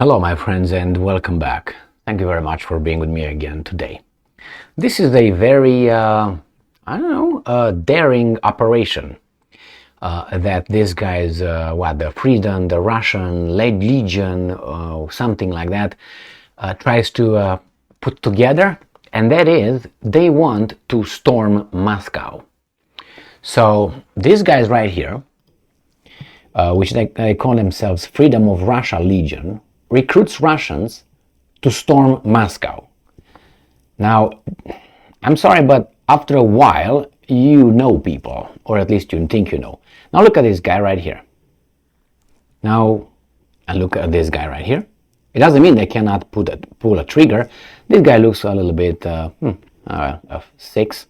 Hello, my friends, and welcome back. Thank you very much for being with me again today. This is a very, daring operation that these guys, the Freedom, the Russian Legion, something like that, tries to put together, and that is they want to storm Moscow. So these guys right here, which they call themselves Freedom of Russia Legion, recruits Russians to storm Moscow. Now, I'm sorry, but after a while, you know people, or at least you think you know. Now look at this guy right here. Now, and look at this guy right here. It doesn't mean they cannot pull a trigger. This guy looks a little bit a 6,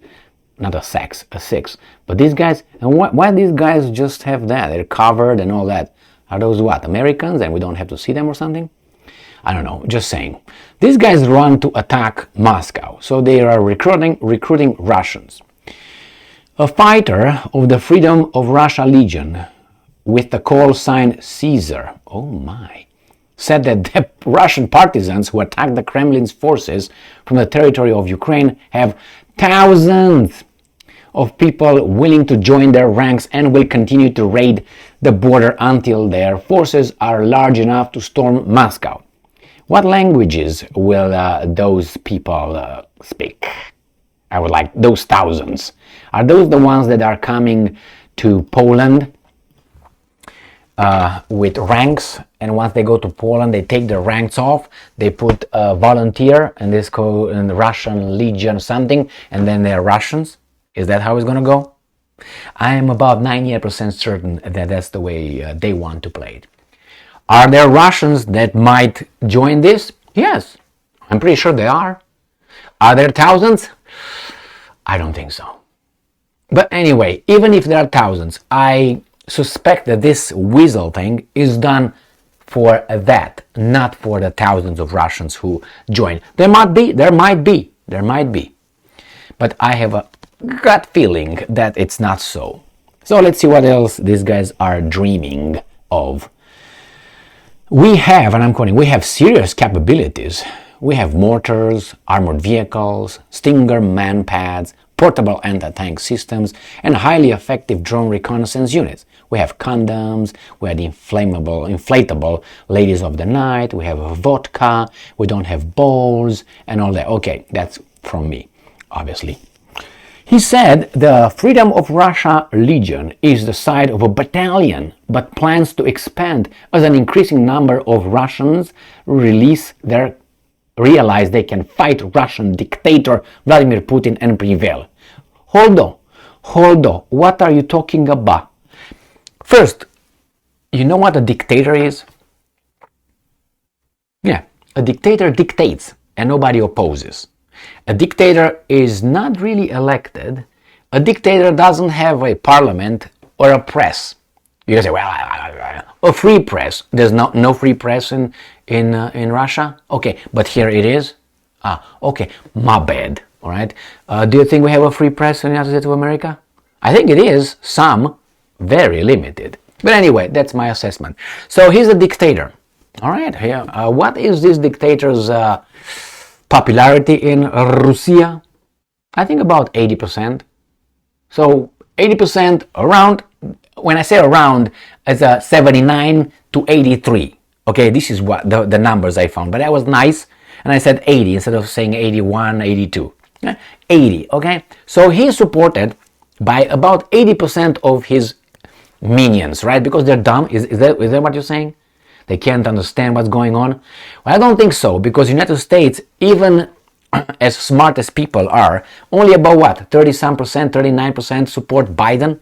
not a 6, a 6. But these guys, and why these guys just have that? They're covered and all that. Are those what, Americans, and we don't have to see them or something? I don't know, just saying. These guys run to attack Moscow, so they are recruiting Russians. A fighter of the Freedom of Russia Legion with the call sign Caesar, oh my, said that the Russian partisans who attacked the Kremlin's forces from the territory of Ukraine have thousands of people willing to join their ranks and will continue to raid the border until their forces are large enough to storm Moscow. What languages will those people speak? I would like those thousands. Are those the ones that are coming to Poland with ranks, and once they go to Poland they take their ranks off, they put a volunteer and this called in the Russian Legion something, and then they're Russians? Is that how it's going to go? I am about 98% certain that that's the way they want to play it. Are there Russians that might join this? Yes, I'm pretty sure they are. Are there thousands? I don't think so. But anyway, even if there are thousands, I suspect that this weasel thing is done for that, not for the thousands of Russians who join. There might be. But I have a gut feeling that it's not so. So let's see what else these guys are dreaming of. We have, and I'm quoting, we have serious capabilities. We have mortars, armored vehicles, Stinger man-pads, portable anti-tank systems, and highly effective drone reconnaissance units. We have condoms, we have the inflatable ladies of the night, we have vodka, we don't have balls, and all that. Okay, that's from me, obviously. He said the Freedom of Russia Legion is the size of a battalion, but plans to expand as an increasing number of Russians realize they can fight Russian dictator Vladimir Putin and prevail. Hold on, what are you talking about? First, you know what a dictator is? Yeah, a dictator dictates and nobody opposes. A dictator is not really elected. A dictator doesn't have a parliament or a press. You say, well, a free press. There's no free press in Russia? Okay, but here it is? Okay, my bad, all right? Do you think we have a free press in the United States of America? I think it is, some, very limited. But anyway, that's my assessment. So he's a dictator, all right? Here, what is this dictator's popularity in Russia? I think about 80%. So 80% around, when I say around, it's 79 to 83. Okay, this is what the numbers I found, but that was nice. And I said 80 instead of saying 81, 82. 80, okay? So he is supported by about 80% of his minions, right? Because they're dumb. Is that what you're saying? They can't understand what's going on? Well, I don't think so, because the United States, even as smart as people are, only about what, 30-some percent, 39% support Biden?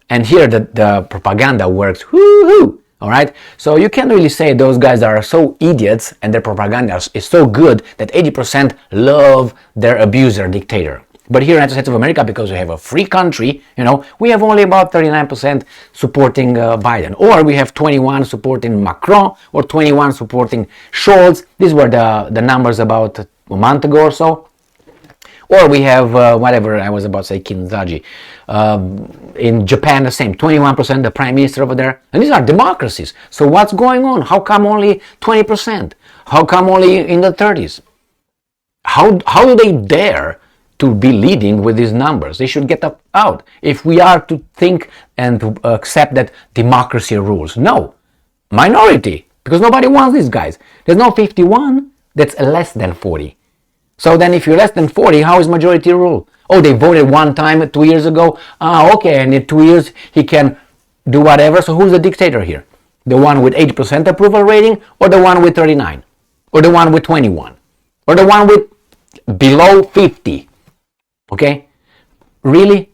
And here the propaganda works, whoo-hoo, all right? So you can't really say those guys are so idiots and their propaganda is so good that 80% love their abuser dictator. But here in the United States of America, because we have a free country, we have only about 39% supporting Biden. Or we have 21 supporting Macron, or 21 supporting Scholz. These were the numbers about a month ago or so. Or we have, whatever I was about to say, Kinzaji. In Japan, the same, 21%, the prime minister over there. And these are democracies. So what's going on? How come only 20%? How come only in the 30s? How do they dare to be leading with these numbers? They should get out. If we are to think and to accept that democracy rules. No. Minority. Because nobody wants these guys. There's no 51. That's less than 40. So then if you're less than 40, how is majority rule? Oh, they voted one time 2 years ago. Okay, and in 2 years he can do whatever. So who's the dictator here? The one with 80% approval rating, or the one with 39? Or the one with 21? Or the one with below 50? Okay? Really?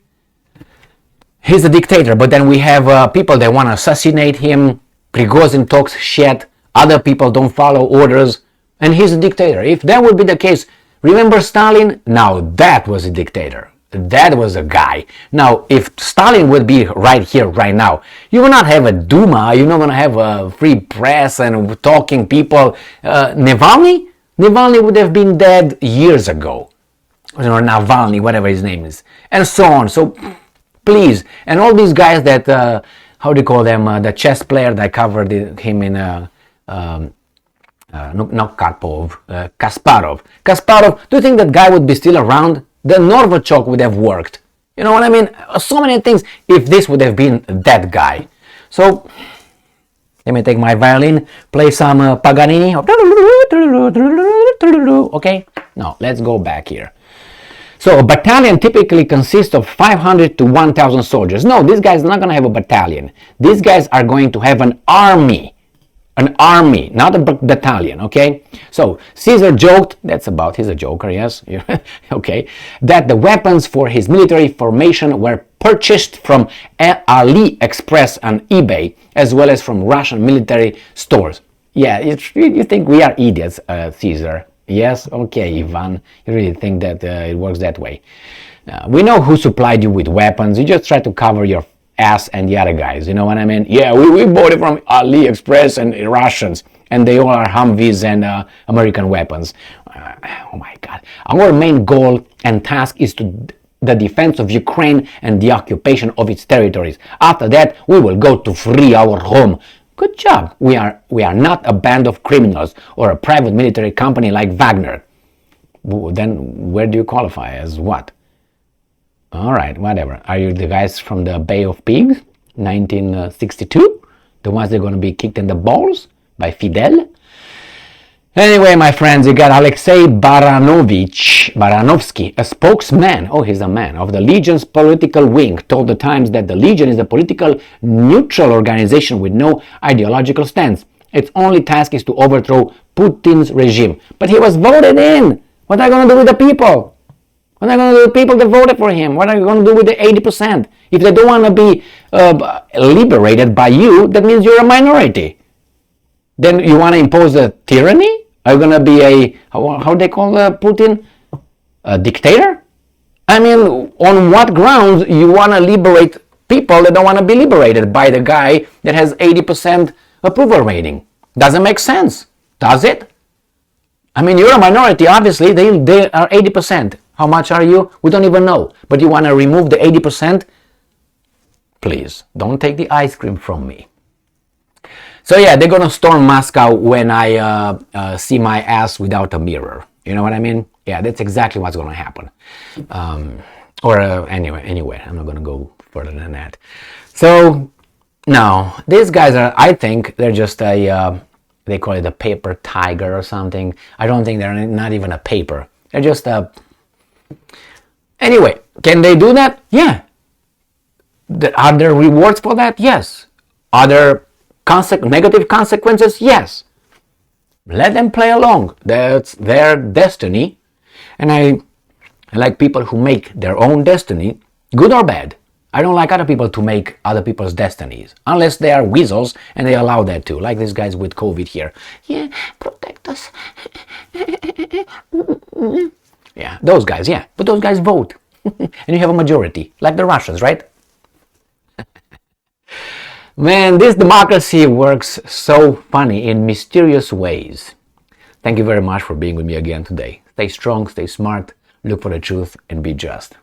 He's a dictator, but then we have people that want to assassinate him. Prigozhin talks shit. Other people don't follow orders. And he's a dictator. If that would be the case, remember Stalin? Now that was a dictator. That was a guy. Now, if Stalin would be right here, right now, you will not have a Duma, you're not going to have a free press and talking people. Navalny would have been dead years ago. Or Navalny, whatever his name is. And so on. So, please. And all these guys that, how do you call them, the chess player that covered him in not Karpov, Kasparov. Kasparov, do you think that guy would be still around? The Novichok would have worked. You know what I mean? So many things if this would have been that guy. So, let me take my violin, play some Paganini. Okay? Now, let's go back here. So, a battalion typically consists of 500 to 1,000 soldiers. No, these guys are not going to have a battalion. These guys are going to have an army. An army, not a battalion, okay? So, Caesar joked, he's a joker, yes, okay, that the weapons for his military formation were purchased from AliExpress on eBay, as well as from Russian military stores. Yeah, you think we are idiots, Caesar? Yes? Okay, Ivan, you really think that it works that way. We know who supplied you with weapons, you just try to cover your ass and the other guys, you know what I mean? Yeah, we bought it from AliExpress and Russians, and they all are Humvees and American weapons. Oh my God. Our main goal and task is the defense of Ukraine and the occupation of its territories. After that, we will go to free our home. Good job. We are not a band of criminals or a private military company like Wagner. Then where do you qualify as what? Alright, whatever. Are you the guys from the Bay of Pigs, 1962? The ones that are going to be kicked in the balls by Fidel? Anyway, my friends, you got Alexei Baranovsky, a spokesman, he's a man, of the Legion's political wing, told the Times that the Legion is a political neutral organization with no ideological stance. Its only task is to overthrow Putin's regime. But he was voted in! What are you going to do with the people? What are you going to do with the people that voted for him? What are you going to do with the 80%? If they don't want to be liberated by you, that means you're a minority. Then you want to impose a tyranny? Are you going to be how they call Putin? A dictator? I mean, on what grounds you want to liberate people that don't want to be liberated by the guy that has 80% approval rating? Doesn't make sense, does it? I mean, you're a minority, obviously, they are 80%. How much are you? We don't even know. But you want to remove the 80%? Please, don't take the ice cream from me. So yeah, they're going to storm Moscow when I see my ass without a mirror. You know what I mean? Yeah, that's exactly what's going to happen. Anyway, I'm not going to go further than that. So, no, these guys are, I think, they're just they call it a paper tiger or something. I don't think they're not even a paper. They're just a... Anyway, can they do that? Yeah. Are there rewards for that? Yes. Are there negative consequences? Yes. Let them play along. That's their destiny. And I like people who make their own destiny, good or bad. I don't like other people to make other people's destinies, unless they are weasels and they allow that too, like these guys with COVID here. Yeah, protect us. Yeah, those guys, yeah. But those guys vote. And you have a majority, like the Russians, right? Man, this democracy works so funny in mysterious ways. Thank you very much for being with me again today. Stay strong, stay smart, look for the truth, and be just.